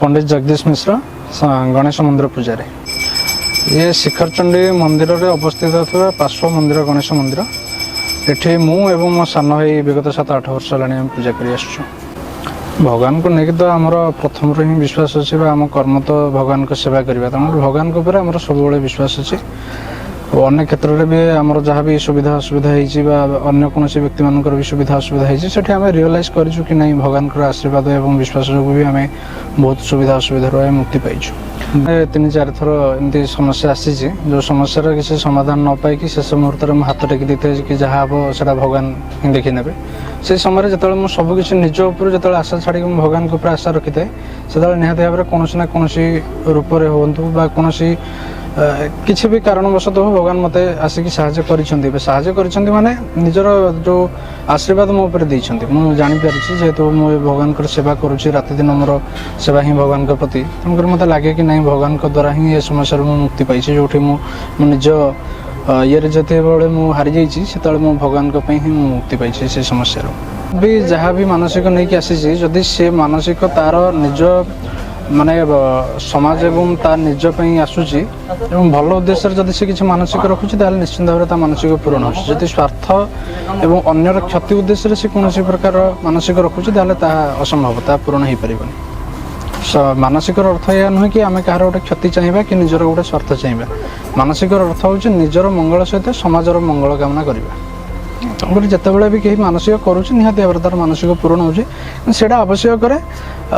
पंडित जगदीश मिश्र गणेश मंदिर पूजारी ये शिखरचंडी मंदिर में अवस्थित था पार्श्व मंदिर गणेश मंदिर ये मु एवं मो सान भाई विगत 7-8 वर्ष है पूजा कर भगवान को लेकिन तो आमर प्रथम ही विश्वास अच्छे आम कर्म तो भगवान को सेवा करवा तेणु भगवान को सब विश्वास अच्छे अन्य क्षेत्र में भी आमर जहाँ भी सुविधा असुविधा अन्य कौन व्यक्ति मान भी सुविधा असुविधा होती आम रियलाइज करूँ कि नहीं भगवान आशीर्वाद और विश्वास जो भी आम बहुत सुविधा असुविधा मुक्ति पाइचु 3-4 थर एमती समस्या आसी जो समस्या किसी समाधान न पाई शेष मुहूर्त में हाथ टेकी देते कि जहाँ हम से भगवान ही देखी ने से समय जो मुझे सबकि निज उपर जो आशा छाड़ी भगवान के आशा रखी थाए से निहती भाव में कौन ना कौन रूप में हूँ कौन किसी भी कारणवशत भगवान मत आसिक साहाଯ୍य कर माने निजर जो आशीर्वाद मो ऊपर देइछन्ति मु जानि पारिछि जेहेतु मु भगवान को सेवा करूछि राति दिन मोर सेवा ही भगवान के प्रति तेणुकर मत लगे कि नहीं भगवान के द्वारा ही ये समस्या मुक्ति पाई जो निज ये जिते बड़े मु हारी जाइछि सेतले मु भगवान के ही मुक्ति पाई से समस्या भी जहाँ भी मानसिक नहीं कि आसी जदि से मानसिक तार निज माने समाज एवं तार निज आसूची एवं भल उद्देश्य जदि से किसी मानसिक रखुची निश्चित भाव में मानसिक पूरण होती स्वार्थ एवं अन्यर क्षति उद्देश्य से कौन प्रकार मानसिक रखुची असंभव ता पूरण हो पार मानसिक अर्थ यह नुहे कि आम कहार गोटे क्षति चाहिए कि निजर गोटे स्वार्थ चाहिए मानसिक अर्थ हूँ निजर मंगल सहित समाजर मंगल कामना करवा तेणुकर जितेबाला भी कहीं मानसिक करुँच निहाती भाव तार मानसिक पूरण होटा आवश्यक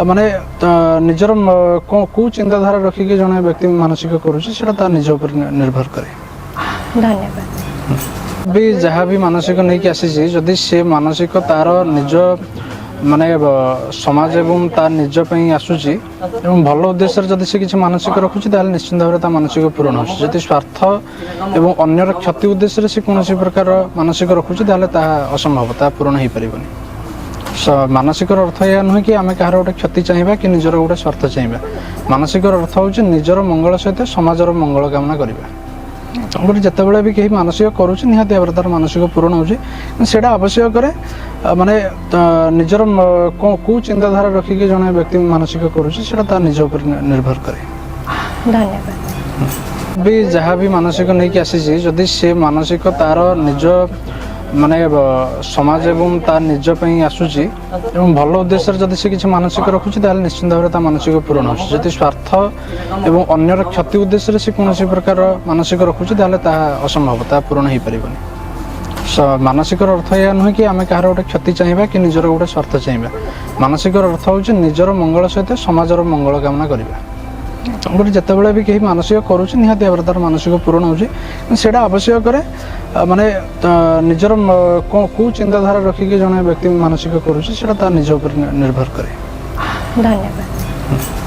माने निजर कौ चिंताधारा रखिक जड़े व्यक्ति मानसिक करुँचा निज उपर निर्भर करे धन्यवाद भी जहाँ भी मानसिक नहीं कि आसी जदि से मानसिक तार निज माने समाज एवं तार निज आसूची एवं भल उद्देश्य जदि से किसी मानसिक रखुची निश्चित भाव में मानसिक पूरण होती स्वार्थ एवं अन्यर क्षति उद्देश्य से कौन प्रकार मानसिक रखुची असंभव ता पूरण हो पार मानसिक अर्थ यह नुहे कि आम कहार गोटे क्षति चाहिए कि निजर गोटे स्वार्थ चाहिए मानसिक अर्थ हूँ निजर मंगल सहित समाजर मंगल कामना करवा तेणुकर जितेबाला भी कहीं मानसिक करुँच निहाती भाव तार मानसिक पूरण होटा आवश्यक माने निजर कौ चिंताधारा रखिक जड़े व्यक्ति मानसिक करुँचा निज उपर निर्भर करे धन्यवाद भी जहाँ भी मानसिक नहीं कि आसी जदि से मानसिक तार निज माने समाज एवं तार निज आसूची एवं भल उद्देश्य जदि से किसी मानसिक रखुची निश्चित भाव में मानसिक पूरण होती स्वार्थ एवं अन्यर क्षति उद्देश्य से कौन प्रकार मानसिक रखुची असंभव ता पूरण हो पार मानसिक अर्थ यह नुहे कि आम कहार गोटे क्षति चाहिए कि निजर गोटे स्वार्थ चाहिए मानसिक अर्थ हूँ निजर मंगल सहित समाजर मंगल कामना करवा तेणुकर जितेबाला भी कहीं मानसिक करुँच निहाती भाव तार मानसिक पूरण होटा आवश्यक माने निजर कौ चिंताधारा रखिक जड़े व्यक्ति मानसिक करुँचा निज उपर निर्भर करे धन्यवाद।